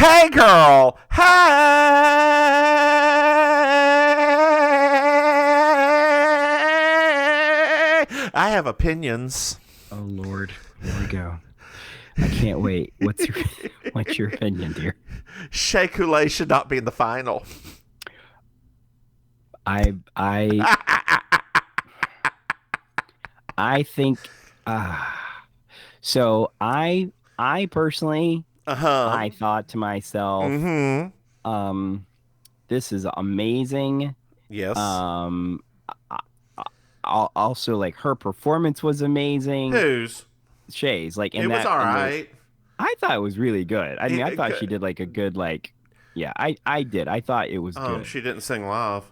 Hey, girl. Hey. I have opinions. Oh Lord, here we go. I can't wait. What's your opinion, dear? Shea Coulee should not be in the final. I I think so I personally Uh-huh. I thought to myself, Mm-hmm. um this is amazing. Yes. Um I- Also, like, her performance was amazing. Whose? Shay's, like, in It was that all in the right. I thought it was really good. I mean, I thought she Good. did like a good, like, yeah, I did. I thought it was good. She didn't sing live.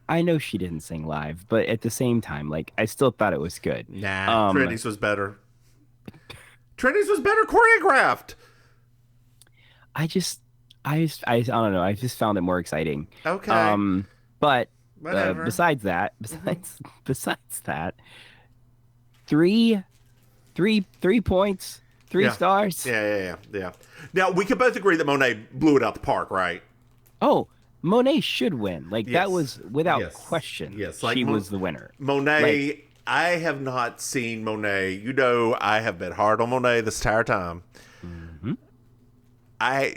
I know she didn't sing live, but at the same time, like, I still thought it was good. Nah. Um, Trinity's was better. Trinity's was better choreographed. I don't know. I just found it more exciting. Okay. Um, but Whatever. besides that, Mm-hmm. besides that, three, 3 points, three Yeah. stars. Yeah. Now, we could both agree that Monet blew it out the park, right? Oh, Monet should win. Like, that Yes. was without Yes. question. Yes. She was the winner. Like, Monet, I have not seen Monet. You know, I have been hard on Monet this entire time. mhm,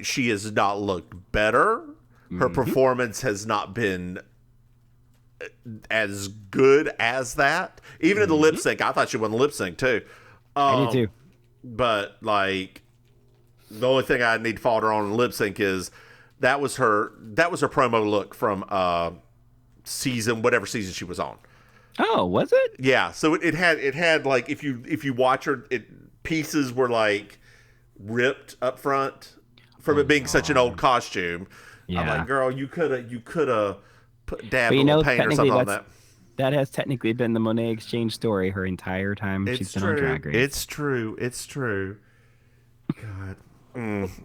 She has not looked better. Her mhm. performance has not been as good as that. Even in the lip Hmm. sync, I thought she won the lip sync too. I did too. But like, the only thing I need to fault her on in lip sync is that was her promo look from season, whatever season she was on. Oh, was it? Yeah, so it had like, if you watch her, pieces were like ripped up front from Oh it being such an old God. costume. I'm like, Yeah. girl, you could have But dabbed a little paint or technically something on that. that has technically been the Monet Exchange story her entire time she's It's been on true. Drag Race. It's true. It's true. God.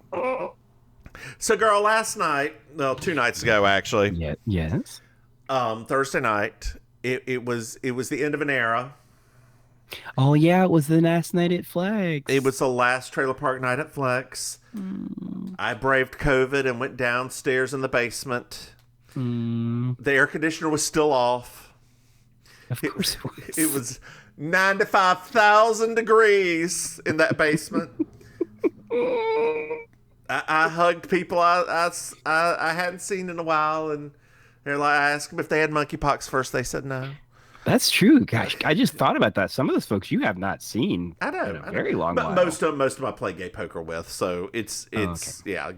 So, girl, last night, well, 2 nights ago, actually, Yeah, yes. Thursday night, it was the end of an era. Oh yeah, it was the last night at It Flex. was the last trailer park night at Flex. Mm, I braved COVID and went downstairs in the basement. mm, The air conditioner was still off. of It, course it it was. was 95,000 degrees in that basement. I hugged people I hadn't seen in a while, and I asked them if they had monkeypox first. They said no. That's true. Gosh, I just thought about that. Some of those folks you have not seen I in know, a I know. very long But while. most of them I play gay poker with, so it's Oh, okay. it's yeah.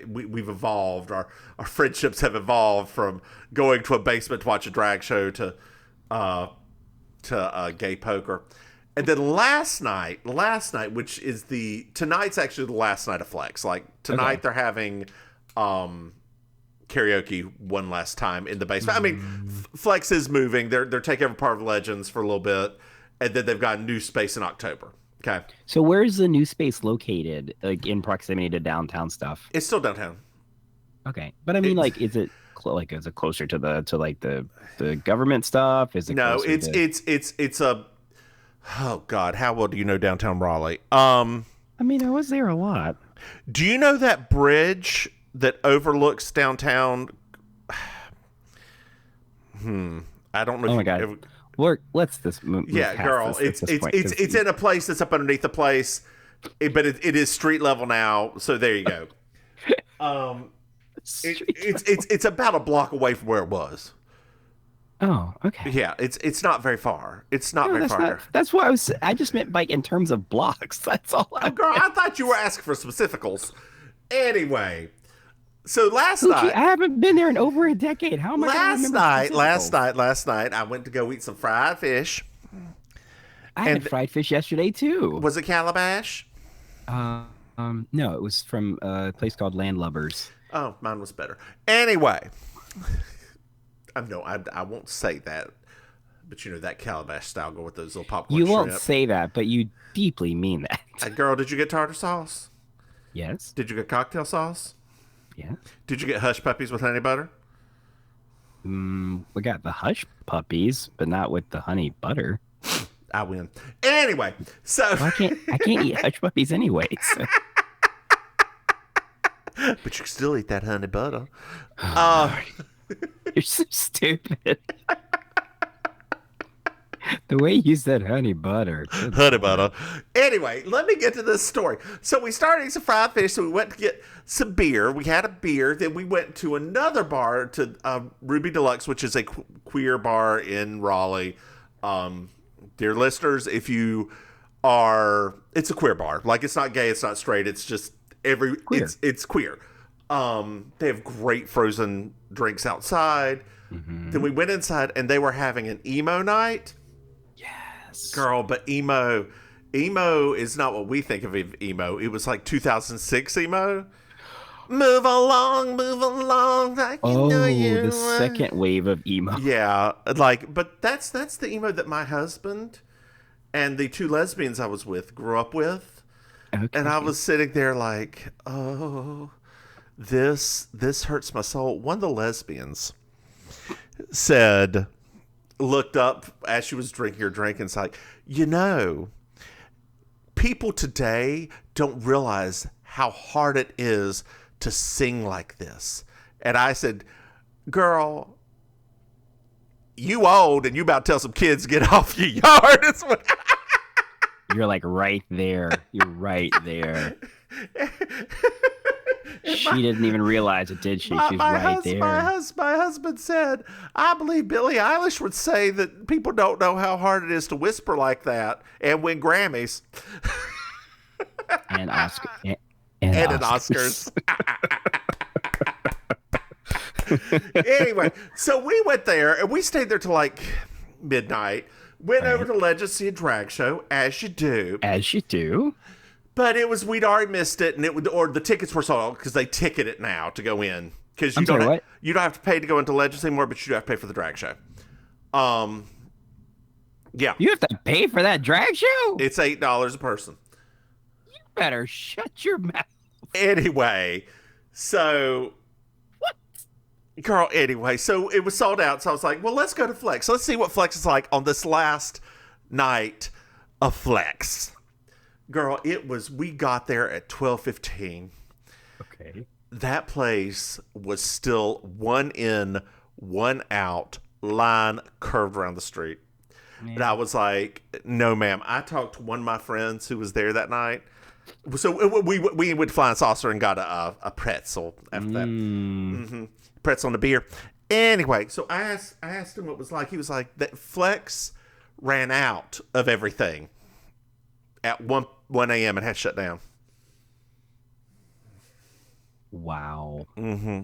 We've evolved. Our friendships have evolved from going to a basement to watch a drag show uh gay poker. And then last night, which is tonight's actually the last night of Flex. Like, Okay. tonight they're having karaoke one last time in the basement. I mean, Mm, Flex is moving. They're taking over part of Legends for a little bit, and then they've got a new space in October. Okay, so where's the new space located? Like, in proximity to downtown stuff? it's still downtown. Okay. But I mean, It like, is it closer to the government stuff? Is it no, closer to it's a oh God, how well do you know downtown Raleigh? I mean, I was there a lot. Do you know that bridge that overlooks downtown? I don't know Oh if my God. you. Let's just move Yeah, past girl, this at it's this it's point it's because it's in a place that's up underneath the place, but it is street level now. So there you go. Um, street it's about a block away from where it was. Oh, okay. Yeah, it's not very far. It's not No, very that's far not. here. That's what I just meant, like, in terms of blocks. That's all Oh, I girl, meant. I thought you were asking for specificals. Anyway, so last Poochie, night, I haven't been there in over a decade. How am I going to last remember night, last specificals? night, last night, I went to go eat some fried fish, I had and fried fish yesterday too. was it Calabash? No, it was from a place called Landlubbers. Oh, mine was better. Anyway, I won't say that, but you know that Calabash style go with those little popcorn You won't shrimp. say that, but you deeply mean that. Girl, did you get tartar sauce? Yes. Did you get cocktail sauce? Yes. Did you get hush puppies with honey butter? We got the hush puppies, but not with the honey butter. I win. Anyway, so Well, I can't eat hush puppies anyways. But you can still eat that honey butter. Oh, you're so stupid. The way you said honey butter. Good Honey Lord. butter. Anyway, let me get to this story. So we started eating some fried fish. So we went to get some beer. We had a beer. Then we went to another bar, to Ruby Deluxe, which is a queer bar in Raleigh. Dear listeners, if you are, it's a queer bar. Like, it's not gay, it's not straight. It's just Queer. It's queer. They have great frozen drinks outside. Mm-hmm. Then we went inside and they were having an emo night. Yes. Girl, but emo is not what we think of emo. It was like 2006 emo. Move along, like you know you The second wave of emo. Yeah, like, but that's the emo that my husband and the two lesbians I was with grew up with. Okay. And I was sitting there like, oh, this hurts my soul. One of the lesbians looked up as she was drinking her drink and it's like, people today don't realize how hard it is to sing like this. And I said, girl, you old and you about to tell some kids to get off your yard. You're like right there. You're right there. She didn't even realize it, did she? She's right there. My husband said, I believe Billie Eilish would say that people don't know how hard it is to whisper like that and win Grammys. And Oscar. And at Oscars. Anyway, so we went there and we stayed there till like midnight. Went over to Legends, see a drag show, as you do. As you do. But we'd already missed it, and the tickets were sold because they ticket it now to go in. Because you don't have to pay to go into Legends anymore, but you do have to pay for the drag show. Yeah. You have to pay for that drag show? It's $8 a person. You better shut your mouth. Anyway, so... What? Girl, anyway, so it was sold out, so I was like, well, let's go to Flex. Let's see what Flex is like on this last night of Flex. Girl, we got there at 12:15. Okay. That place was still one in, one out, line curved around the street. Man. And I was like, no, ma'am. I talked to one of my friends who was there that night. So we went to Flying Saucer and got a pretzel after that. Mm-hmm. Pretzel and a beer. Anyway, so I asked him what it was like. He was like, that Flex ran out of everything at 1 a.m. and had shut down. Wow. Mm-hmm.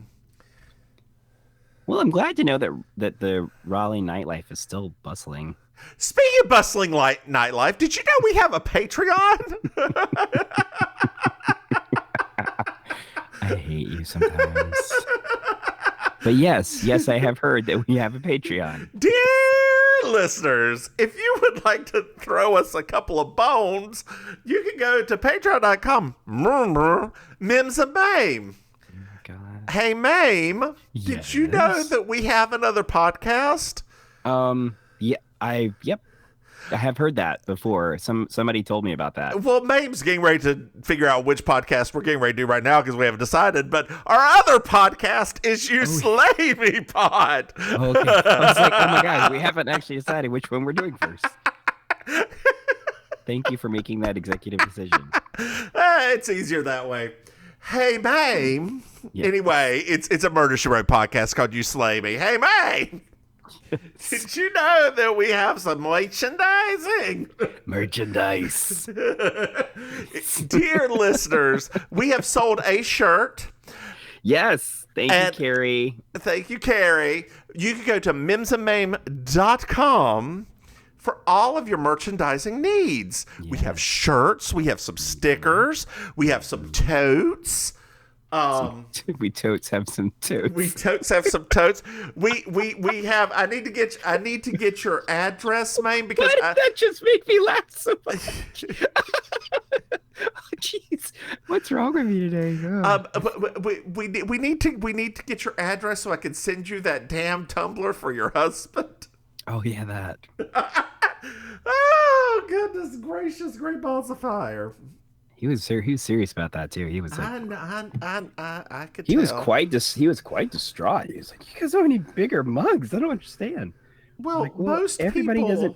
Well, I'm glad to know that the Raleigh nightlife is still bustling. Speaking of bustling nightlife, did you know we have a Patreon? I hate you sometimes. But yes, I have heard that we have a Patreon. Dear listeners, if you would like to throw us a couple of bones, you can go to patreon.com. Mims and Maim. Oh my God. Hey, Maim, Yes. Did you know that we have another podcast? Yeah, yep. I have heard that before. Somebody told me about that. Well, Maim's getting ready to figure out which podcast we're getting ready to do right now because we haven't decided. But our other podcast is You Slay Me Pod. Okay. I was like, oh my God, we haven't actually decided which one we're doing first. Thank you for making that executive decision. It's easier that way. Hey, Maim. Yeah. Anyway, it's a Murder, She Wrote podcast called You Slay Me. Hey, Maim. Did you know that we have some merchandising? Merchandise. Dear listeners, we have sold a shirt. Yes. Thank you, Carrie. Thank you, Carrie. You can go to mimsandmaim.com for all of your merchandising needs. Yes. We have shirts. We have some stickers. We have some totes. We totes have some totes. We totes have some totes. We have. I need to get your address, Maim, because that just make me laugh so much. Jeez, what's wrong with me today? Oh. We need to get your address so I can send you that damn tumbler for your husband. Oh yeah, that. Oh goodness gracious, great balls of fire. He was serious about that too. He was like, I could he was tell. he was quite distraught. He was like, "You guys don't have any bigger mugs. I don't understand." I'm Well, like, well, most everybody doesn't.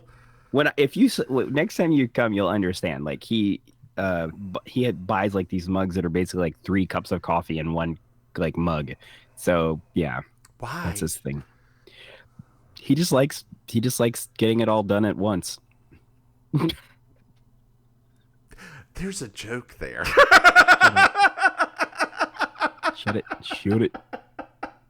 people. If you next time you come, you'll understand. Like he had buys like these mugs that are basically like 3 cups of coffee in one like mug. So yeah, that's Why? his thing. He just likes getting it all done at once. There's a joke there. Shut up. Shut it. Shoot it.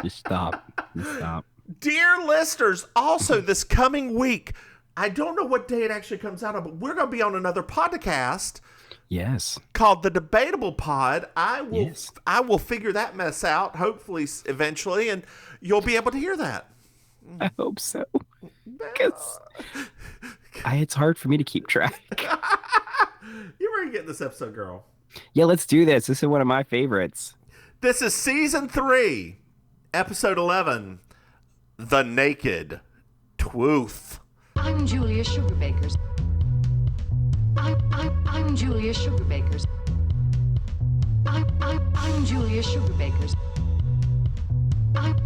Just stop. Just stop. Dear listeners, also this coming week, I don't know what day it actually comes out on, but we're going to be on another podcast Yes. called The Debatable Pod. Yes. I will figure that mess out, hopefully, eventually, and you'll be able to hear that. I hope so. Because it's hard for me to keep track. You're ready to get in this episode, girl. Yeah, let's do this. This is one of my favorites. This is season 3, episode 11, The Naked Twooth. I'm Julia Sugarbakers. I'm Julia Sugarbakers. I'm Julia Sugarbakers. I'm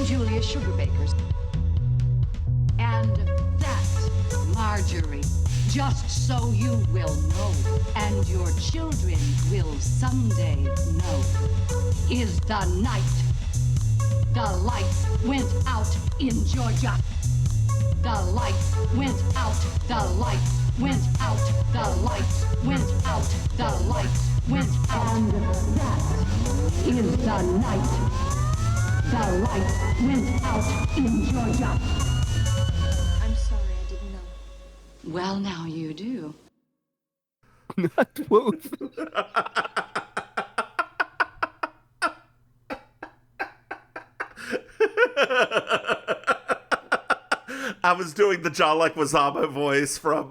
Julia Sugarbakers. And that's Marjorie. Just so you will know, and your children will someday know, is the night the lights went out in Georgia. The lights went out, the lights went out, the lights went out, the lights went out. And that is the night the lights went out in Georgia. I'm sorry, I didn't know. Well, now you do. Not Wolf. I was doing the John Leguizamo voice from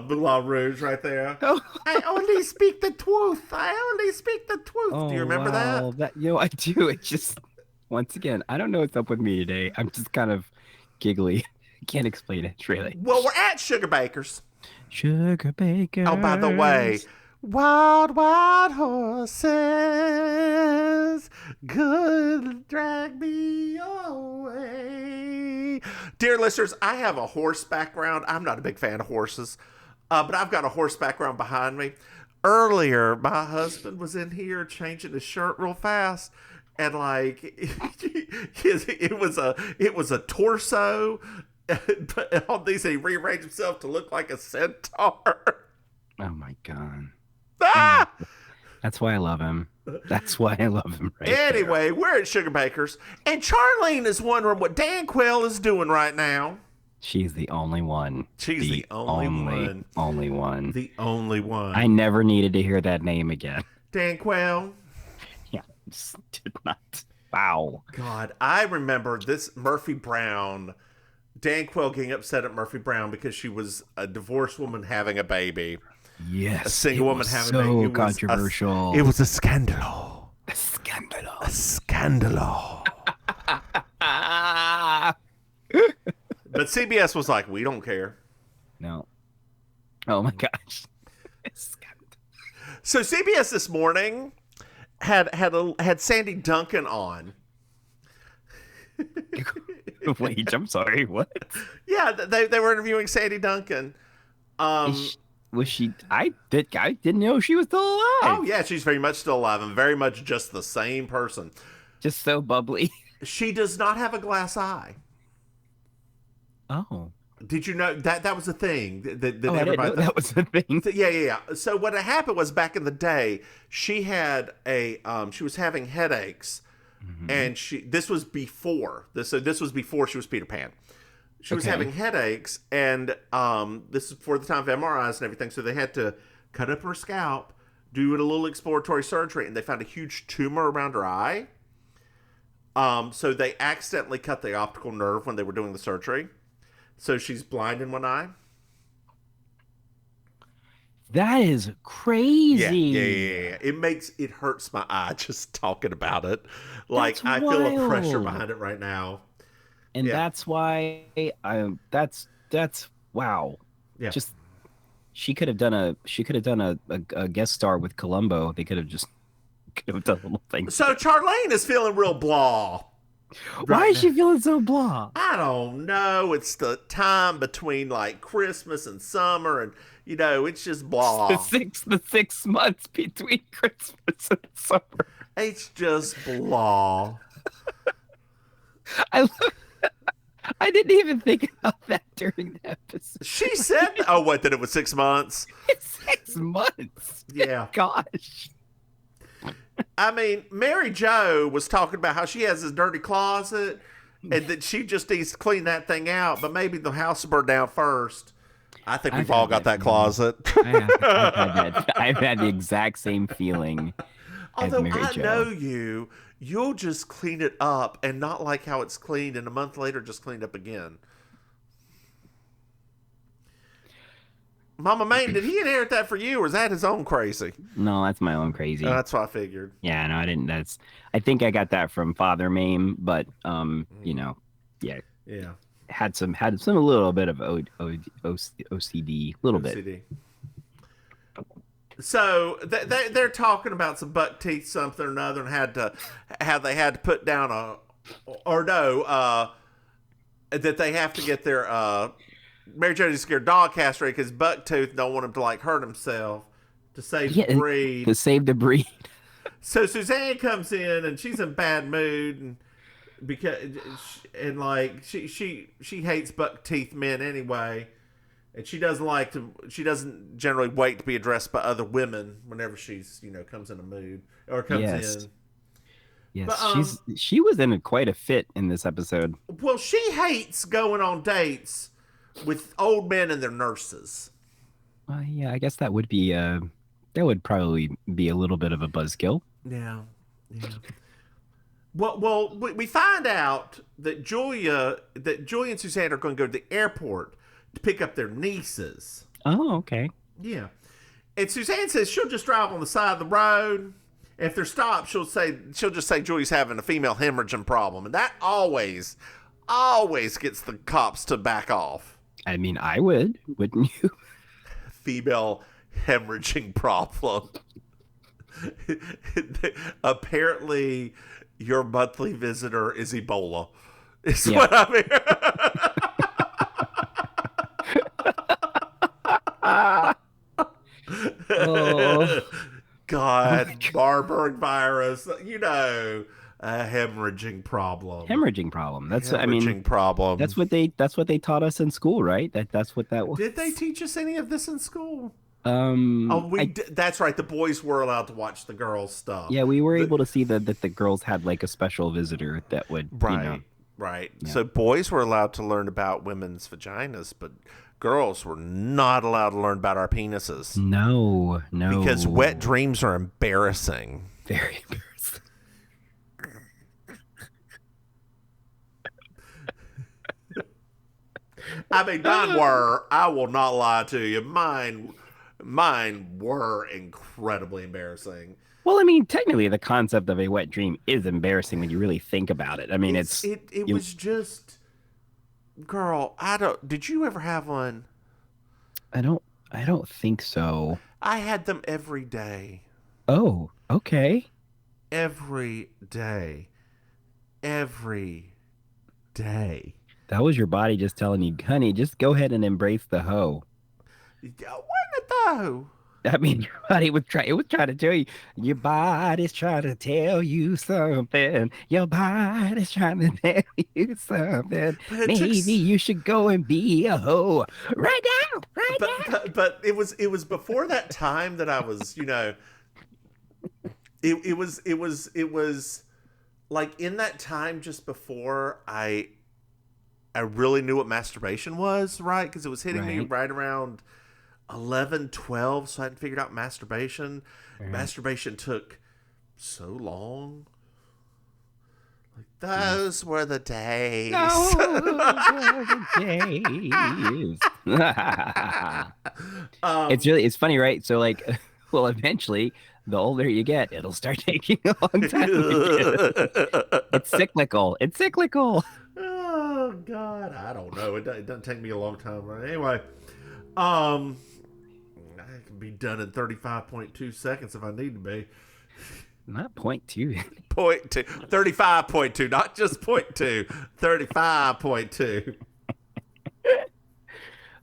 Moulin Rouge right there. Oh. I only speak the truth. I only speak the truth. Oh, Do you remember wow. that? I do. It's just, once again, I don't know what's up with me today. I'm just kind of giggly. I can't explain it, really. Well, we're at Sugar Bakers. Sugar Bakers. Oh, by the way, wild, wild horses, good drag me away. Dear listeners, I have a horse background. I'm not a big fan of horses, but I've got a horse background behind me. Earlier, my husband was in here changing his shirt real fast, and like it was a torso. But on these, he rearranged himself to look like a centaur. Oh, my God. Ah! That's why I love him. That's why I love him right Anyway, we're at Sugar Bakers, and Charlene is wondering what Dan Quayle is doing right now. She's the only one. She's the only one. Only one. The only one. I never needed to hear that name again. Dan Quayle. Yeah, just did not. Wow. God, I remember this Murphy Brown. Dan Quayle getting upset at Murphy Brown because she was a divorced woman having a baby. Yes. A single woman having a baby. So It was controversial. It was a scandal. a scandal. A scandal. But CBS was like, we don't care. No. Oh my gosh. So CBS this morning had Sandy Duncan on. Wait, I'm sorry. What? Yeah, they were interviewing Sandy Duncan. Was she? I didn't know she was still alive. Oh yeah, she's very much still alive and very much just the same person. Just so bubbly. She does not have a glass eye. Oh. Did you know that was a thing that I didn't know that was a thing. Yeah. So what had happened was back in the day, she had she was having headaches, and this was before she was Peter Pan. She was having headaches, and this is before the time of MRIs and everything. So they had to cut up her scalp, do a little exploratory surgery, and they found a huge tumor around her eye. So they accidentally cut the optical nerve when they were doing the surgery. So she's blind in one eye. That is crazy. Yeah. It hurts my eye just talking about it. Like, That's I feel a pressure wild. behind it right now. And that's why that's wow. Yeah. Just She could have done a guest star with Columbo. They could have done little things. So Charlene is feeling real blah. Why is she feeling so blah? I don't know. It's the time between like Christmas and summer, and it's just blah. The 6 months between Christmas and summer. It's just blah. I didn't even think about that during the episode. She said, "Oh, what? That it was 6 months." It's 6 months. Yeah. Gosh. I mean, Mary Jo was talking about how she has this dirty closet and that she just needs to clean that thing out, but maybe the house will burn down first. I think we've all got that closet. I've had the exact same feeling. Although as Mary I Jo. know you'll just clean it up and not like how it's cleaned, and a month later just cleaned up again. Mama Maim, did he inherit that for you, or is that his own crazy? No, that's my own crazy. That's what I figured. Yeah, no, I didn't. I think I got that from Father Maim, but yeah, had some a little bit of OCD, little bit. So they're talking about some buck teeth something or another, and how they had to put down that they have to get their Mary Jo needs to get her dog castrated because Bucktooth don't want him to like hurt himself to save the breed. To save the breed. So Suzanne comes in and she's in bad mood, and she hates Bucktooth men anyway, and she doesn't generally wait to be addressed by other women whenever she's comes in a mood or comes in. Yes, but, she was in quite a fit in this episode. Well, she hates going on dates with old men and their nurses. Yeah, I guess that would probably be a little bit of a buzzkill. Yeah. Well, we find out that Julia and Suzanne are going to go to the airport to pick up their nieces. Oh, okay. Yeah. And Suzanne says she'll just drive on the side of the road. If they're stopped, she'll just say Julia's having a female hemorrhaging problem, and that always gets the cops to back off. I mean, I would, wouldn't you? Female hemorrhaging problem. Apparently, your monthly visitor is Ebola. Is what I mean. Oh. God, Marburg virus. A hemorrhaging problem. That's problem. That's what they taught us in school, right? That's what that was. Did they teach us any of this in school? That's right. The boys were allowed to watch the girls' stuff. Yeah, we were able to see that the girls had like a special visitor that would. Right. Yeah. So boys were allowed to learn about women's vaginas, but girls were not allowed to learn about our penises. No. Because wet dreams are embarrassing. Very embarrassing. I mean, mine were. I will not lie to you. Mine were incredibly embarrassing. Well, I mean, technically, the concept of a wet dream is embarrassing when you really think about it. I mean, it was just, girl. Did you ever have one? I don't think so. I had them every day. Oh, okay. Every day. That was your body just telling you, honey, just go ahead and embrace the hoe. Wasn't it though? I mean, your body was trying to tell you. Your body's trying to tell you something. Your body's trying to tell you something. Maybe you should go and be a hoe right now. But it was before that time that I was, it was like in that time just before I really knew what masturbation was, right? Because it was hitting me right around 11, 12, so I hadn't figured out masturbation. Right. Masturbation took so long. Like, those were the days. Those were the days. It's funny, right? So like, well, eventually, the older you get, it'll start taking a long time. It's cyclical. Oh God, I don't know. It doesn't take me a long time. Anyway, I can be done in 35.2 seconds if I need to be. Not 0.2. 0.2. 35.2, not just 0.2. 35.2.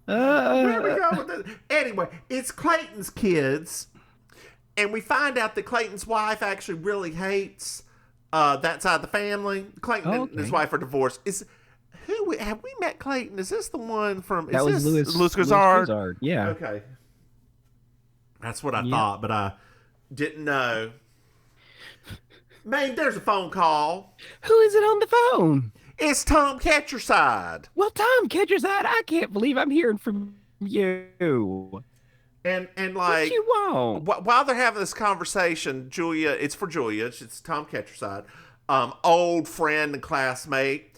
Where we go with this? Anyway, it's Clayton's kids, and we find out that Clayton's wife actually really hates that side of the family. Clayton and his wife are divorced. Have we met Clayton? Is this the one from? That was Louis Gazard? Yeah. Okay. That's what I thought, but I didn't know. Man, there's a phone call. Who is it on the phone? It's Tom Catcherside. Well, Tom Catcherside, I can't believe I'm hearing from you. And What like, you want? while they're having this conversation, Julia, it's for Julia. It's Tom Catcherside, old friend and classmate.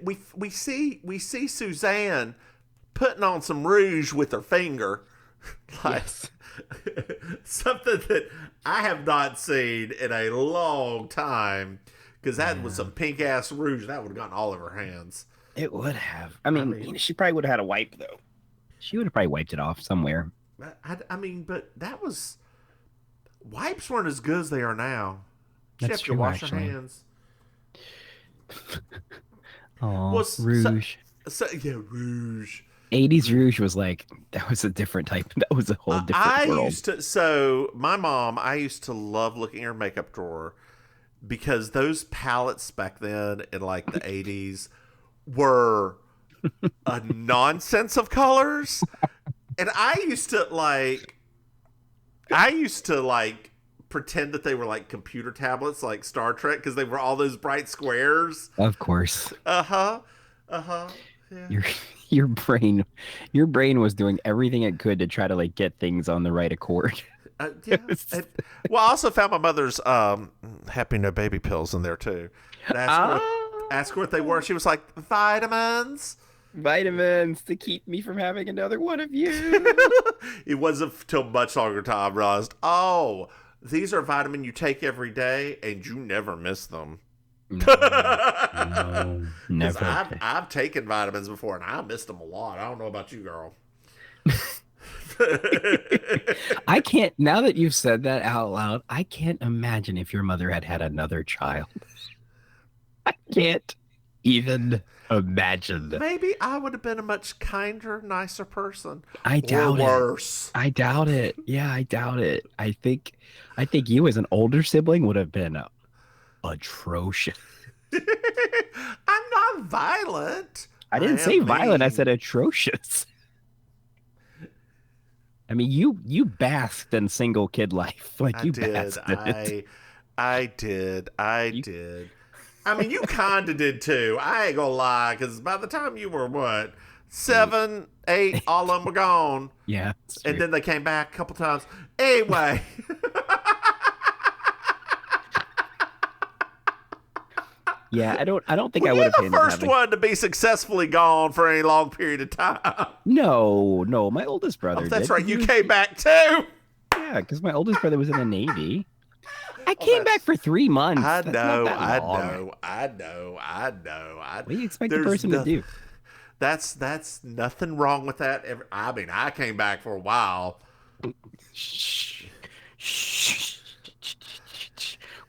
We see Suzanne putting on some rouge with her finger, like something that I have not seen in a long time. Because that was some pink ass rouge that would have gotten all over her hands. It would have. I mean, she probably would have had a wipe though. She would have probably wiped it off somewhere. I mean, but that was wipes weren't as good as they are now. She That's have to true, wash her actually. hands. Oh, Well, rouge. Yeah, rouge. 80s rouge was like, that was a different type. That was a whole different world. So my mom, I used to love looking at her makeup drawer because those palettes back then in like the 80s were a nonsense of colors. And I used to pretend that they were like computer tablets like Star Trek because they were all those bright squares. Of course. Yeah. Your brain was doing everything it could to try to like get things on the right accord. Yeah. Well, I also found my mother's Happy No Baby pills in there too. And asked her what they were. She was like, vitamins. Vitamins to keep me from having another one of you. It wasn't till much longer time I realized, oh, these are vitamin you take every day and you never miss them. No, never. I've taken vitamins before and I missed them a lot. I don't know about you, girl. I can't, now that you've said that out loud, I can't imagine if your mother had had another child. I can't even imagine. Maybe I would have been a much kinder, nicer person. I doubt or worse. I doubt it. Yeah, I doubt it. I think you as an older sibling would have been atrocious. I'm not violent. I didn't say violent. I said atrocious. I mean, you basked in single kid life. Like you basked in it. I did. I mean, you kind of did too. I ain't gonna lie, because by the time you were what, 7, 8, all of them were gone. Yeah, and then they came back a couple times. Anyway. Yeah, I don't think I would have been the first one to be successfully gone for any long period of time. No, my oldest brother. Oh, that's right. You came back too. Yeah, because my oldest brother was in the Navy. I came back for 3 months. I know. What do you expect a person to do? That's nothing wrong with that. I mean, I came back for a while. Shh.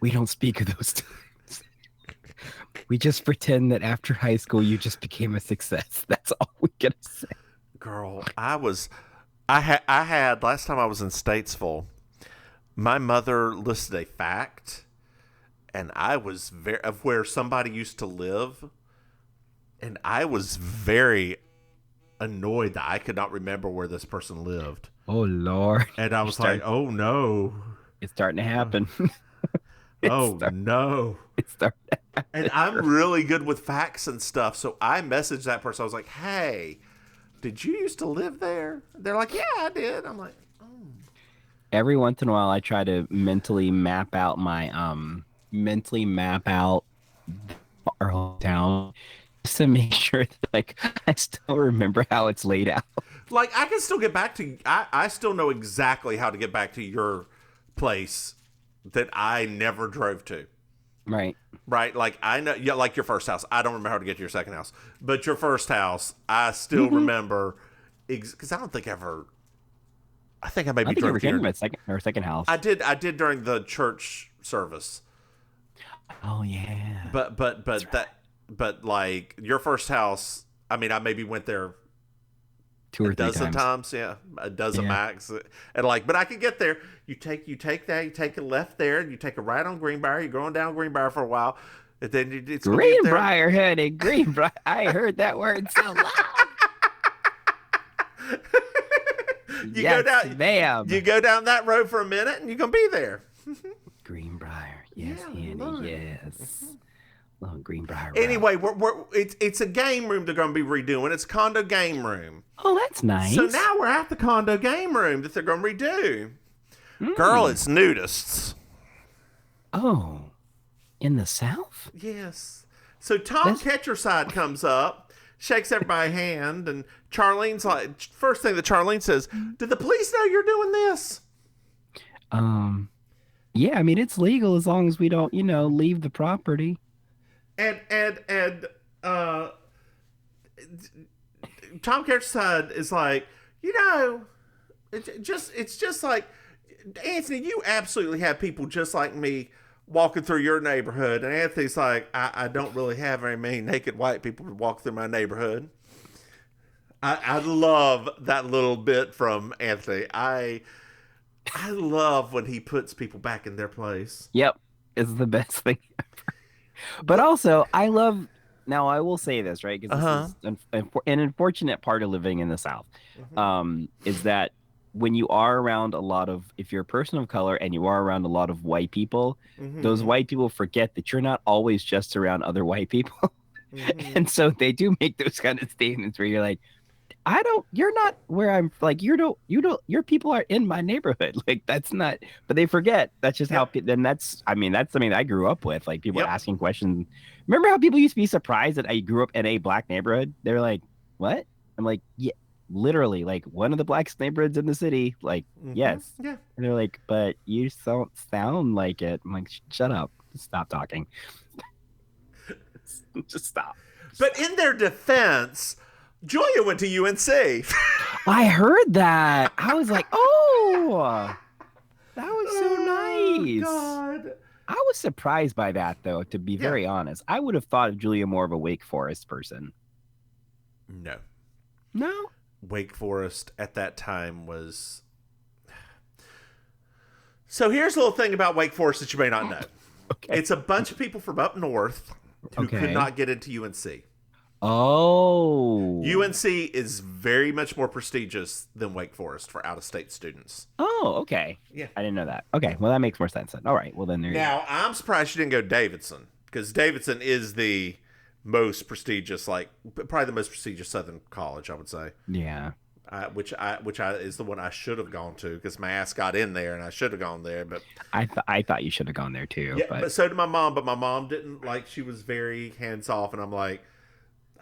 We don't speak of those times. We just pretend that after high school you just became a success. That's all we gotta say. Girl, I had last time I was in Statesville, my mother listed a fact, and I was of where somebody used to live, and I was very annoyed that I could not remember where this person lived. Oh Lord! And I was like, oh no, it's starting to happen. No. It's starting to happen. And I'm really good with facts and stuff, so I messaged that person. I was like, hey, did you used to live there? They're like, yeah, I did. I'm like, oh. Every once in a while I try to mentally map out our hometown just to make sure that like I still remember how it's laid out. Like I can still get back to I still know exactly how to get back to your place that I never drove to. Right. Like I know, yeah, like your first house. I don't remember how to get to your second house, but your first house, I still remember, because I don't think I ever I think I maybe I think you drove were in here. my second house. I did during the church service. Oh yeah. But like your first house, I mean, I maybe went there Two a or three dozen times. times, yeah, a dozen Yeah. max, and like, but I could get there. You take a left there, and you take a right on Greenbrier. You're going down Greenbrier for a while, and then it's gonna be up there. Greenbrier, honey, Greenbrier. I heard that word so loud. You Yes, go down, ma'am. you go down that road for a minute, and you're gonna be there. Greenbrier, yes, Yeah, honey, Lord. yes. Oh, Greenbrier. Road. Anyway, it's a game room they're gonna be redoing. It's a condo game room. Oh, that's nice. So now we're at the condo game room that they're gonna redo. Girl, it's nudists. Oh, in the South? Yes. So Tom Ketcherside comes up, shakes everybody's hand, and Charlene's like, first thing that Charlene says, "Did the police know you're doing this?" Yeah, I mean it's legal as long as we don't, leave the property. And Tom Ketcherside is like, it's just like, Anthony, you absolutely have people just like me walking through your neighborhood. And Anthony's like, I don't really have very many naked white people to walk through my neighborhood. I love that little bit from Anthony. I love when he puts people back in their place. Yep, it's the best thing ever. But also, I love. Now, I will say this, right? Because this is an unfortunate part of living in the South, is that when you are around if you're a person of color and you are around a lot of white people, those white people forget that you're not always just around other white people. And so they do make those kind of statements where you're like, you're not where I'm like, your people are in my neighborhood. Like that's not, but they forget. That's just how, then that's something I grew up with. Like people asking questions. Remember how people used to be surprised that I grew up in a black neighborhood? They're like, what? I'm like, yeah, literally like one of the blackest neighborhoods in the city. Like, yes. Yeah. And they're like, but you don't sound like it. I'm like, shut up. Stop talking. Just stop. But in their defense, Julia went to UNC. I heard that. I was like, oh, that was so nice. God. I was surprised by that, though, to be very honest. I would have thought of Julia more of a Wake Forest person. No. No? Wake Forest at that time was... So here's a little thing about Wake Forest that you may not know. Okay. It's a bunch of people from up north who could not get into UNC. Oh. UNC is very much more prestigious than Wake Forest for out-of-state students. Oh, okay. Yeah. I didn't know that. Okay, well, that makes more sense then. All right, well, then there you go. Now, I'm surprised you didn't go Davidson, because Davidson is the most prestigious, probably the most prestigious Southern college, I would say. Yeah. Which is the one I should have gone to, because my ass got in there, and I should have gone there. But I thought you should have gone there too. yeah, but... but so did my mom. But my mom didn't. She was very hands off, and I'm like,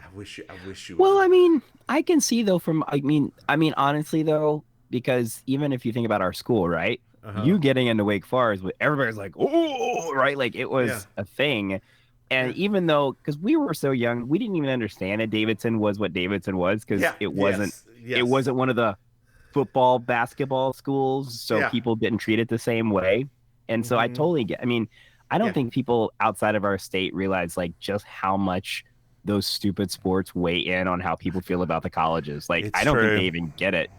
I wish you. Well, I mean, I can see though I mean, honestly though, because even if you think about our school, right? You getting into Wake Forest, everybody's like, oh, right? Like it was a thing. And even though, because we were so young, we didn't even understand that Davidson was what Davidson was, because it wasn't one of the football, basketball schools, so people didn't treat it the same way. And so I totally get. I mean, I don't think people outside of our state realize just how much those stupid sports weigh in on how people feel about the colleges. Like, I don't think they even get it.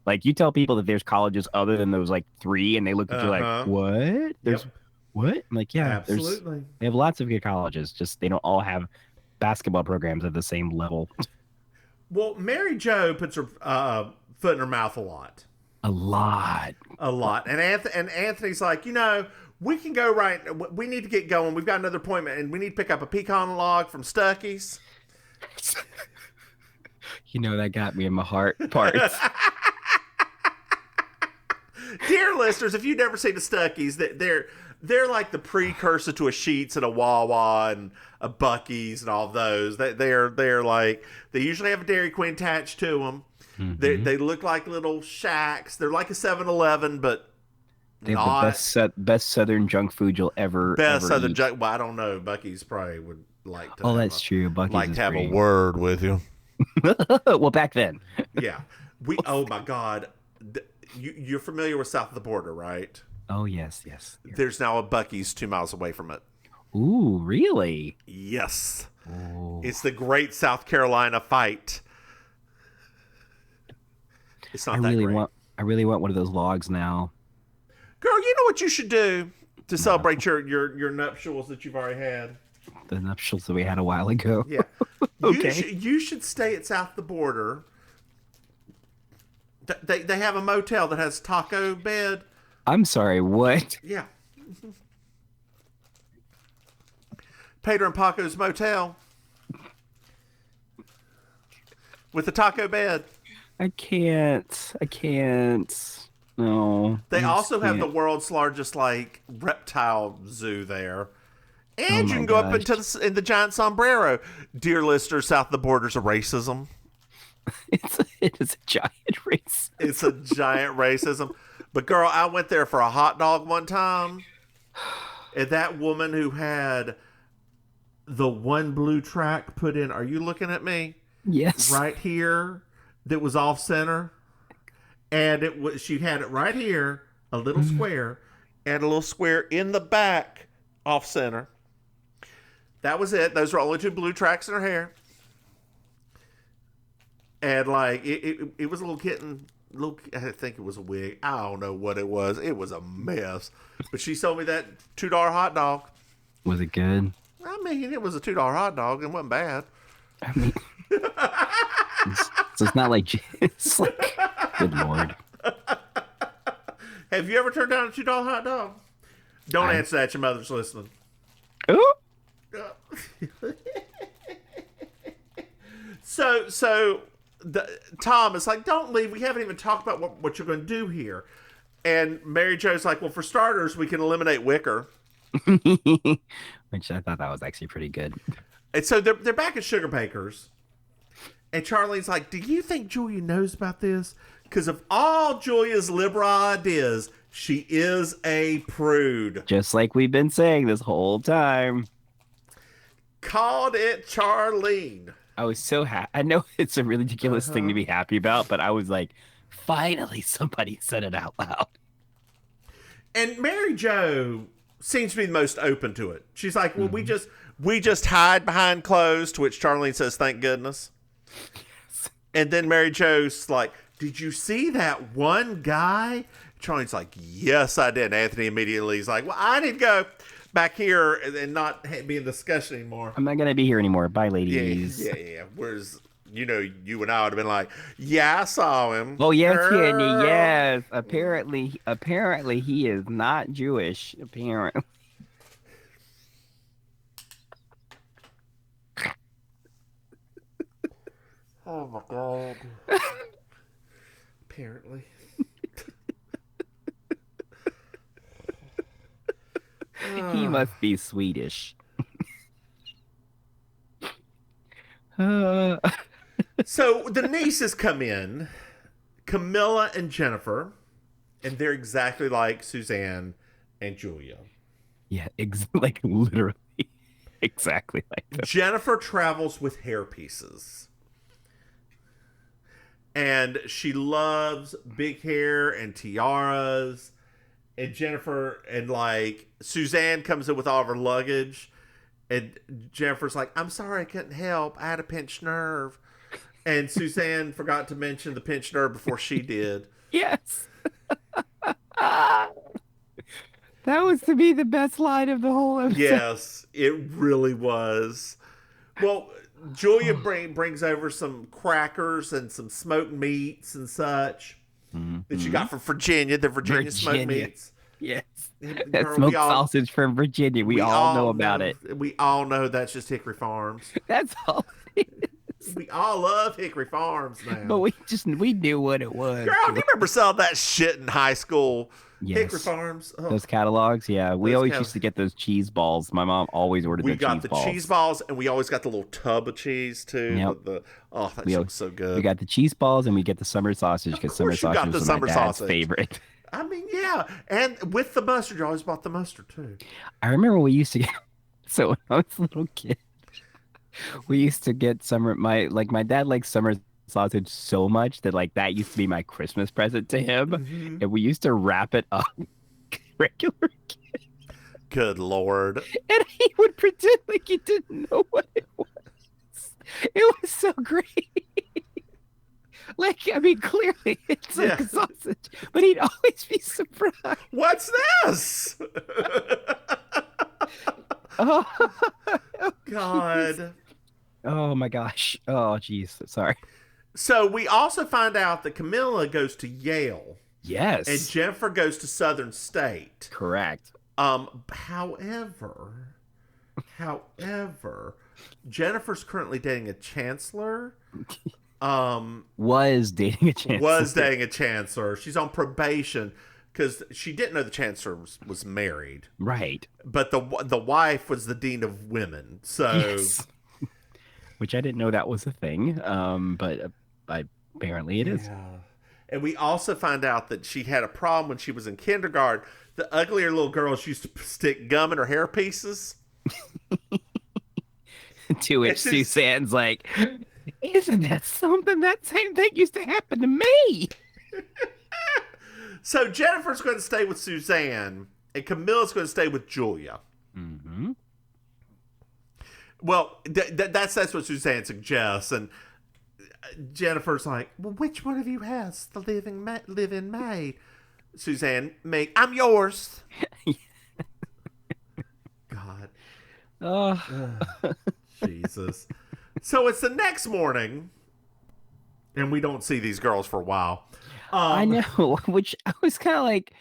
Like, you tell people that there's colleges other than those 3, and they look at you like, what? There's what? I'm like, yeah, absolutely. They have lots of good colleges. Just they don't all have basketball programs at the same level. Well, Mary Jo puts her foot in her mouth a lot. A lot. And Anthony's like, we can go right. We need to get going. We've got another appointment, and we need to pick up a pecan log from Stuckey's. That got me in my heart parts. Dear listeners, if you've never seen a Stuckey's, they're like the precursor to a Sheetz and a Wawa and a Buc-ee's and all of those. They're like, they usually have a Dairy Queen attached to them. Mm-hmm. They look like little shacks. They're like a 7-Eleven, but they have the best Southern junk food you'll ever Southern eat. junk. Well, I don't know. Buc-ee's probably would like to. Oh, that's true. Buc-ee's like to have a word with you. Well, back then. Yeah. Oh my God. you're familiar with south of the border, right? Oh, yes. There's now a Buc-ee's 2 miles away from it. Ooh, really? Yes. Ooh. It's the great South Carolina fight. It's not that great. I really want one of those logs now. Girl, you know what you should do to celebrate your nuptials that you've already had? The nuptials that we had a while ago. Yeah. Okay. You should stay at south of the border. They have a motel that has taco bed. I'm sorry, what? Yeah. Pedro and Paco's motel. With the taco bed. I can't. No. They also have the can't. world's largest reptile zoo there. And you can go gosh. up into in the giant sombrero. Dear listeners, south of the border's a racism. It is a giant race. It's a giant racism. But girl, I went there for a hot dog one time. And that woman who had the one blue track put in, are you looking at me? Yes. Right here, that was off center. And she had it right here, a little square, and a little square in the back, off center. That was it. Those were only 2 blue tracks in her hair. And it was a little kitten. I think it was a wig. I don't know what it was. It was a mess. But she sold me that $2 hot dog. Was it good? I mean, it was a $2 hot dog. It wasn't bad. I mean, it's not like it's like, good Lord. Have you ever turned down a $2 hot dog? Don't answer that. Your mother's listening. Oh. So Tom is like, don't leave. We haven't even talked about what you're going to do here. And Mary Jo's like, well, for starters, we can eliminate Wicker. Which I thought that was actually pretty good. And so they're back at Sugar Baker's. And Charlene's like, do you think Julia knows about this? Because of all Julia's liberal ideas, she is a prude. Just like we've been saying this whole time. Called it Charlene. I was so happy. I know it's a really ridiculous thing to be happy about, but I was like, finally somebody said it out loud. And Mary Jo seems to be the most open to it. She's like, well, we just hide behind clothes, to which Charlene says, thank goodness. And then Mary Jo's like, did you see that one guy? Charlene's like, yes, I did. And Anthony immediately is like, well, I need to go back here and not be in discussion anymore. I'm not going to be here anymore. Bye, ladies. Yeah. Whereas, you and I would have been like, yeah, I saw him. Oh, yes, Kenny, yes. Apparently he is not Jewish, apparently. Oh, my God. Apparently. He must be Swedish. So the nieces come in, Camilla and Jennifer, and they're exactly like Suzanne and Julia. Yeah, like literally exactly like that. Jennifer travels with hairpieces. And she loves big hair and tiaras. And Jennifer and Suzanne comes in with all of her luggage. And Jennifer's like, I'm sorry, I couldn't help. I had a pinched nerve. And Suzanne forgot to mention the pinched nerve before she did. Yes. That was to be the best line of the whole episode. Yes, it really was. Well, Julia brings over some crackers and some smoked meats and such that you got from Virginia, the Virginia smoked meats. Yes. Girl, That smoked sausage from Virginia. We all know about it. We all know that's just Hickory Farms. That's all it is. We all love Hickory Farms now. But we knew what it was. Girl, do you remember selling that shit in high school? Yes. Hickory Farms. Oh. Those catalogs, yeah. We always used to get those cheese balls. My mom always ordered We the got cheese the balls. cheese balls, and we always got the little tub of cheese too. Yep. That shit was so good. We got the cheese balls and we get the summer sausage because summer sausage was my dad's favorite. I mean, yeah, and with the mustard, you always bought the mustard too. I remember we used to get. So when I was a little kid, we used to get my dad likes summer sausage so much that like that used to be my Christmas present to him, and we used to wrap it up regular, Good Lord. and he would pretend like he didn't know what it was. It was so great. Like, I mean, clearly it's like a sausage, but he'd always be surprised. What's this? Oh, God. oh my gosh. Oh, geez. Sorry. So we also find out that Camilla goes to Yale. Yes. And Jennifer goes to Southern State. Correct. However, Jennifer's currently dating a chancellor. Was dating a chancellor. Was dating a chancellor. She's on probation because she didn't know the chancellor was married. Right. But the wife was the dean of women. So, yes. Which I didn't know that was a thing. But apparently it is. And we also find out that she had a problem when she was in kindergarten. The uglier little girls used to stick gum in her hair pieces. To which Suzanne's like, isn't that something? That same thing used to happen to me. So Jennifer's going to stay with Suzanne, and Camilla's going to stay with Julia. Mm-hmm. Well, that's what Suzanne suggests, and Jennifer's like, well, which one of you has the live-in maid? Suzanne, me. I'm yours. God. Jesus. So it's the next morning, and we don't see these girls for a while. I know, which I was kind of like,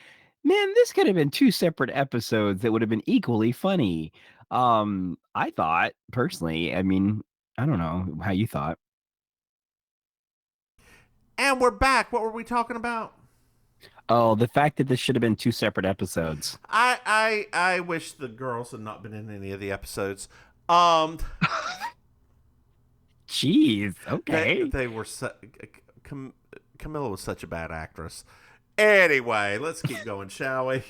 man, this could have been 2 separate episodes that would have been equally funny. I thought, personally, I mean, I don't know how you thought. And we're back. What were we talking about? Oh, the fact that this should have been 2 separate episodes. I wish the girls had not been in any of the episodes. Jeez, okay. They were Camilla was such a bad actress. Anyway, let's keep going, shall we?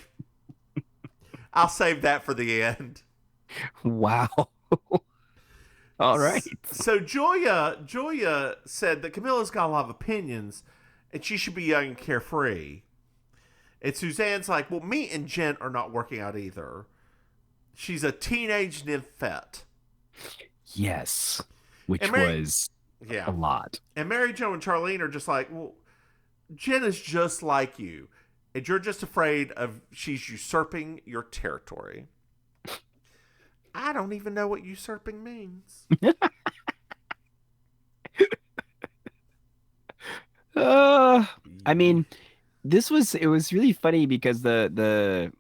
I'll save that for the end. Wow. All right. So Julia said that Camilla's got a lot of opinions and she should be young and carefree. And Suzanne's like, well, me and Jen are not working out either. She's a teenage nymphette. Yes. Which was a lot. And Mary Jo and Charlene are just like, well, Jen is just like you. And you're just afraid of she's usurping your territory. I don't even know what usurping means. I mean, it was really funny because I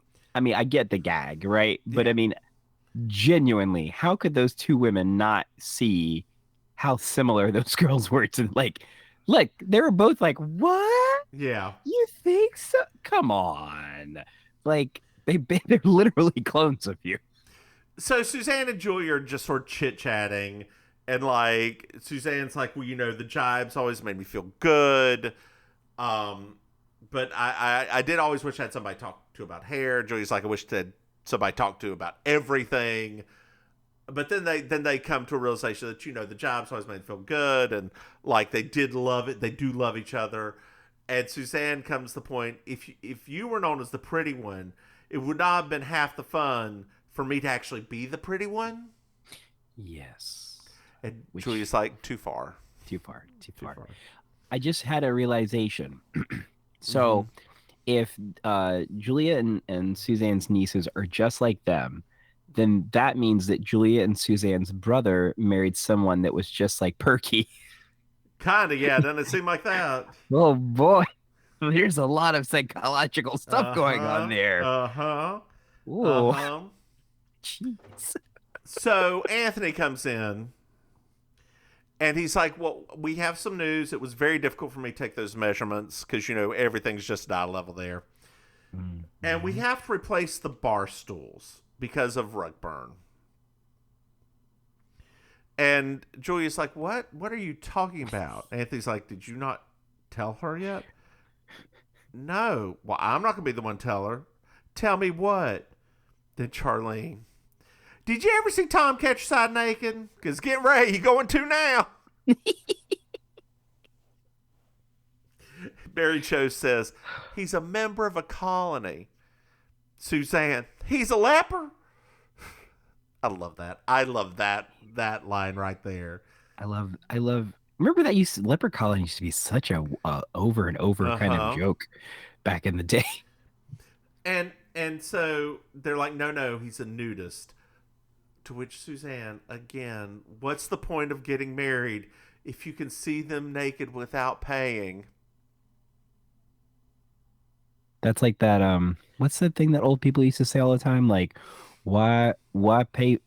mean, I get the gag, right? But I mean, genuinely, how could those 2 women not see how similar those girls were to, like, look, they were both like, what? Yeah. You think so? Come on. Like, they're literally clones of you. So Suzanne and Julia are just sort of chit-chatting. And, like, Suzanne's like, well, you know, the jibes always made me feel good. But I did always wish I had somebody to talk to about hair. Julia's like, I wish I had somebody to talk to about everything. But then they come to a realization that, you know, the jobs always made them feel good. And, like, they did love it. They do love each other. And Suzanne comes to the point, if you were known as the pretty one, it would not have been half the fun for me to actually be the pretty one. Yes. And Julia's like, too far. Too far. I just had a realization. So if Julia and Suzanne's nieces are just like them, then that means that Julia and Suzanne's brother married someone that was just like Perky. Kind of, yeah. Doesn't it seem like that? Oh, boy. There's a lot of psychological stuff going on there. Jeez. So Anthony comes in, and he's like, well, we have some news. It was very difficult for me to take those measurements because, you know, everything's just eye level there. Mm-hmm. And we have to replace the bar stools because of rug burn. And Julia's like, what? What are you talking about? Anthony's like, did you not tell her yet? No. Well, I'm not going to be the one to tell her. Tell me what? Then Charlene, did you ever see Tom catch side naked? Because get ready, you're going to now. Mary Jo says, he's a member of a colony. Suzanne, he's a leper. I love that. I love that line right there. I love. Remember that leper colony used to be such a over and over kind of joke back in the day. And so they're like, no, he's a nudist. To which Suzanne, again, what's the point of getting married if you can see them naked without paying? That's like that. What's the thing that old people used to say all the time? Like, why pay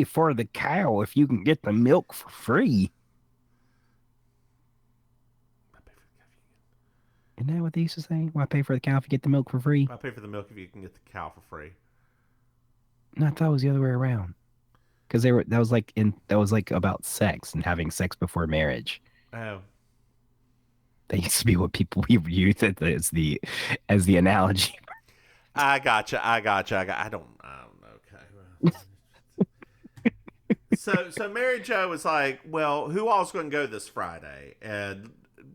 for the cow if you can get the milk for free? Isn't that what they used to say? Why pay for the cow if you get the milk for free? I pay for the milk if you can get the cow for free. No, I thought it was the other way around. Because that was like about sex and having sex before marriage. Oh. That used to be what people use as the analogy. I gotcha. I don't know. Okay. So Mary Jo was like, well, who all's going to go this Friday? And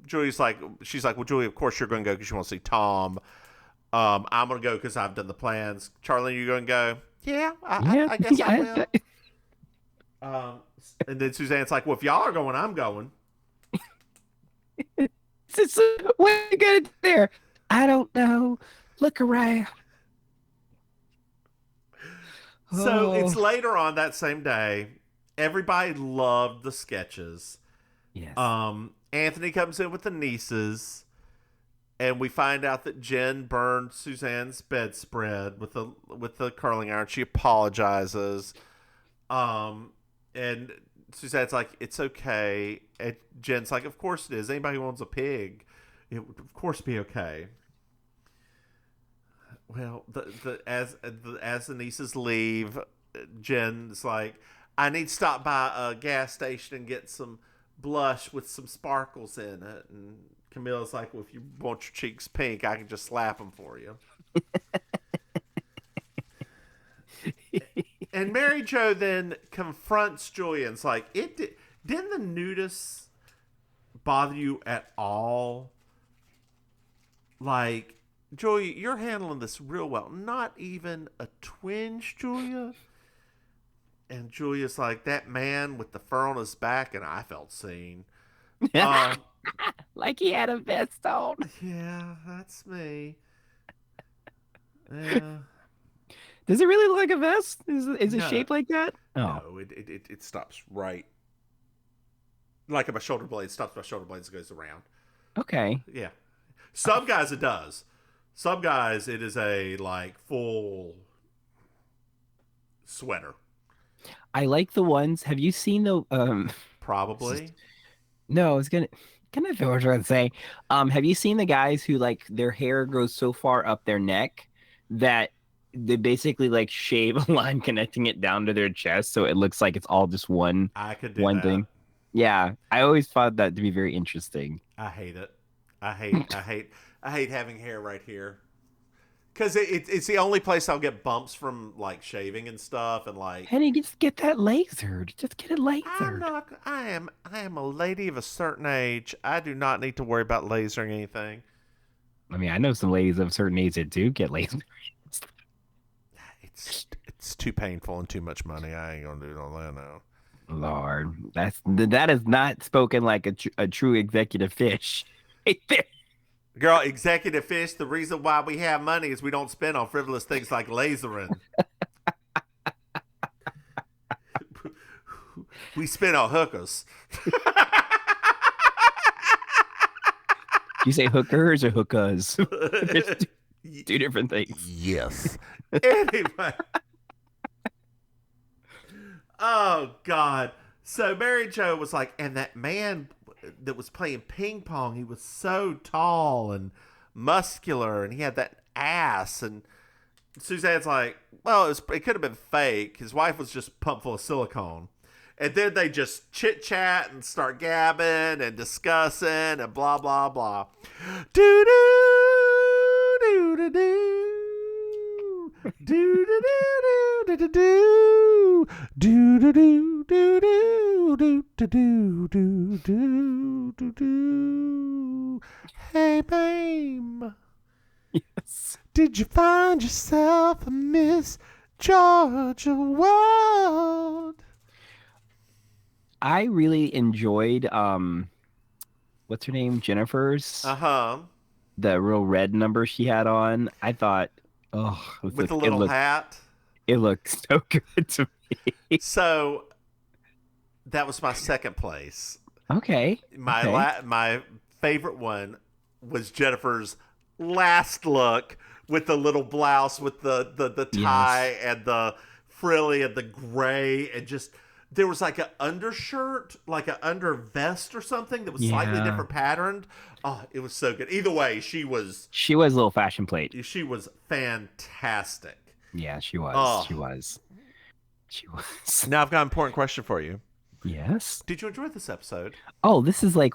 she's like, well, Julie, of course you're going to go because you want to see Tom. I'm going to go because I've done the plans. Charlene, you going to go? Yeah, I guess I will. And then Suzanne's like, well, if y'all are going, I'm going. What are you going to do there? I don't know. Look around. So it's later on that same day. Everybody loved the sketches. Yes. Anthony comes in with the nieces, and we find out that Jen burned Suzanne's bedspread with the curling iron. She apologizes. And Suzanne's like, it's okay. And Jen's like, of course it is. Anybody who owns a pig, it would of course be okay. Well, as the nieces leave, Jen's like, I need to stop by a gas station and get some blush with some sparkles in it. And Camilla's like, well, if you want your cheeks pink, I can just slap them for you. And Mary Jo then confronts Julia and's like, didn't the nudists bother you at all? Like, Julia, you're handling this real well. Not even a twinge, Julia? And Julia's like, that man with the fur on his back, and I felt seen. Like he had a vest on. Yeah, that's me. Yeah. Does it really look like a vest? Is it shaped like that? Oh. No, it stops right. Like my shoulder blade stops my shoulder blades and goes around. Okay. Yeah. Some guys it does. Some guys it is a like full sweater. I like the ones. Have you seen the Probably. No, it's gonna what I was trying to say. Have you seen the guys who like their hair grows so far up their neck that they basically like shave a line connecting it down to their chest so it looks like it's all just one I could do one that. thing? Yeah, I always found that to be very interesting. I hate it. I hate having hair right here. Because it's the only place I'll get bumps from like shaving and stuff and like. Henny, just get that lasered. Just get it lasered. I am a lady of a certain age. I do not need to worry about lasering anything. I mean, I know some ladies of a certain age that do get lasered. It's too painful and too much money. I ain't gonna do all that now. Lord, that is not spoken like a true executive fish. Right there. Girl, executive fish, the reason why we have money is we don't spend on frivolous things like lasering. We spend on hookers. You say hookers or hookahs? There's two different things. Yes. Anyway. Oh, God. So Mary Jo was like, and that man that was playing ping pong, he was so tall and muscular, and he had that ass. And Suzanne's like, well, it could have been fake. His wife was just pumped full of silicone. And then they just chit chat and start gabbing and discussing and blah, blah, blah. Do, do, do, do, do. Do do do do do do do do do do do do do do do do. Hey, Maim, Yes. did you find yourself a Miss Georgia World? I really enjoyed what's her name? Jennifer's Uh-huh. the real red number she had on. I thought, oh, With the little hat. It looked so good to me. So that was my second place. Okay. My favorite one was Jennifer's last look with the little blouse with the tie and the frilly and the gray, and just there was like an undershirt, like an under vest or something that was slightly different patterned. Oh, it was so good. Either way, she was a little fashion plate. She was fantastic. Yeah, she was. Oh. She was. Now I've got an important question for you. Yes. Did you enjoy this episode? Oh, this is like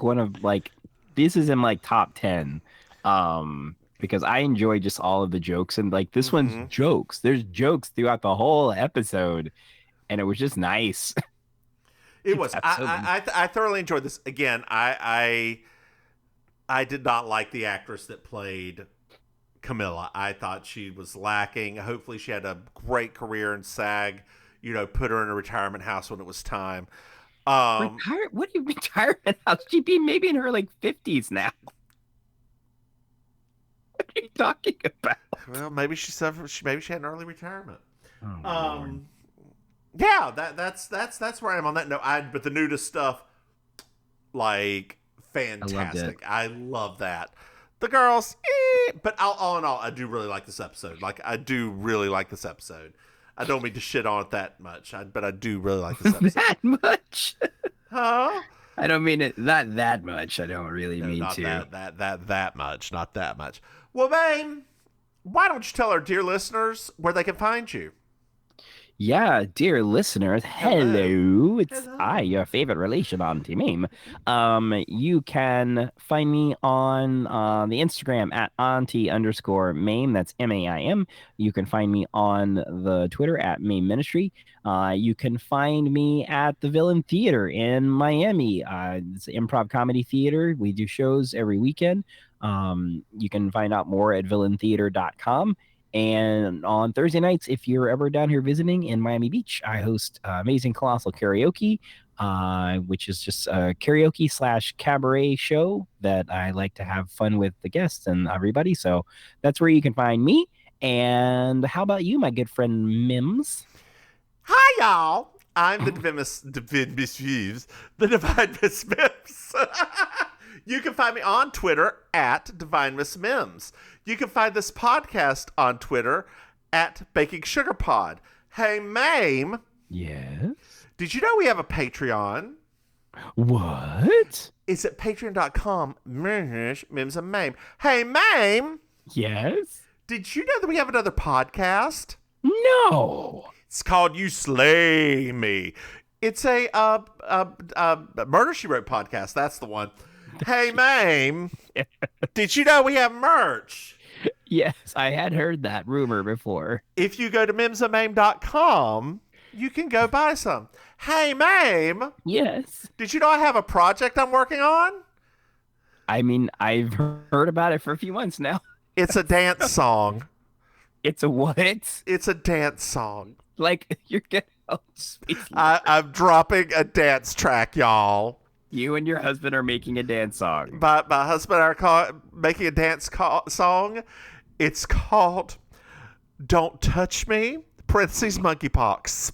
this is in like top 10. Because I enjoy just all of the jokes, and like this one's jokes. There's jokes throughout the whole episode, and it was just nice. It was. I thoroughly enjoyed this. Again, I did not like the actress that played Camilla. I thought she was lacking. Hopefully she had a great career in SAG. Put her in a retirement house when it was time. What do you mean retirement house? She'd be maybe in her like 50s now. What are you talking about? Well, maybe she suffered. Maybe she had an early retirement. Oh, yeah, that's where I am on that note. But the nudist stuff, like, fantastic. I love that. The girls, but all in all, I do really like this episode. Like, I do really like this episode. I don't mean to shit on it that much, but I do really like this episode. That much? Huh? I don't mean it. Not that much. I don't really mean not to. That much. Not that much. Well, Maim, why don't you tell our dear listeners where they can find you? Yeah, dear listeners, hello. It's I, your favorite relation, Auntie Maim. You can find me on the Instagram at Auntie_Maim. That's MAIM. You can find me on the Twitter at Maim Ministry. You can find me at the Villain Theater in Miami. It's an improv comedy theater. We do shows every weekend. You can find out more at villaintheater.com. And on Thursday nights, if you're ever down here visiting in Miami Beach, I host Amazing Colossal Karaoke, which is just a karaoke / cabaret show that I like to have fun with the guests and everybody. So that's where you can find me. And how about you, my good friend Mims? Hi, y'all. I'm the Divine Miss Mims. You can find me on Twitter at Divine Miss Mims. You can find this podcast on Twitter at Baking Sugar Pod. Hey, Maim. Yes? Did you know we have a Patreon? What? It's at patreon.com. Mims and Maim. Hey, Maim. Yes? Did you know that we have another podcast? No. It's called You Slay Me. It's a Murder, She Wrote podcast. That's the one. Hey, Maim, did you know we have merch? Yes, I had heard that rumor before. If you go to mimsandmaim.com, you can go buy some. Hey, Maim. Yes. Did you know I have a project I'm working on? I mean, I've heard about it for a few months now. It's a dance song. It's a what? It's a dance song. Like, you're getting... Oh, sweet. I'm dropping a dance track, y'all. You and your husband are making a dance song. My husband and I are making a dance song. It's called Don't Touch Me, parentheses monkeypox.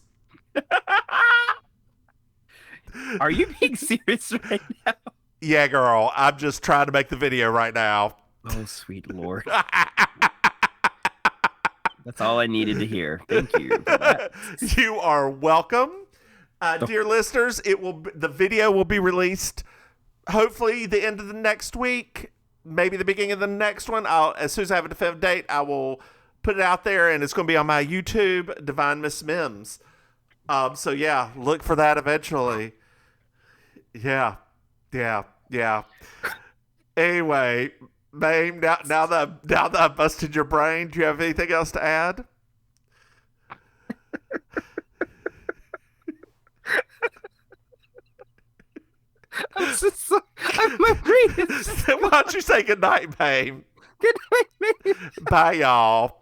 Are you being serious right now? Yeah, girl. I'm just trying to make the video right now. Oh, sweet Lord. That's all I needed to hear. Thank you for that. You are welcome. Dear listeners, the video will be released hopefully the end of the next week, maybe the beginning of the next one. As soon as I have a definitive date, I will put it out there, and it's going to be on my YouTube, Divine Miss Mims. So yeah, look for that eventually. Yeah. Anyway, Maim, now that I've busted your brain, do you have anything else to add? this is so, my brain is Why don't you say good night, Maim? good night, Maim. Bye, y'all.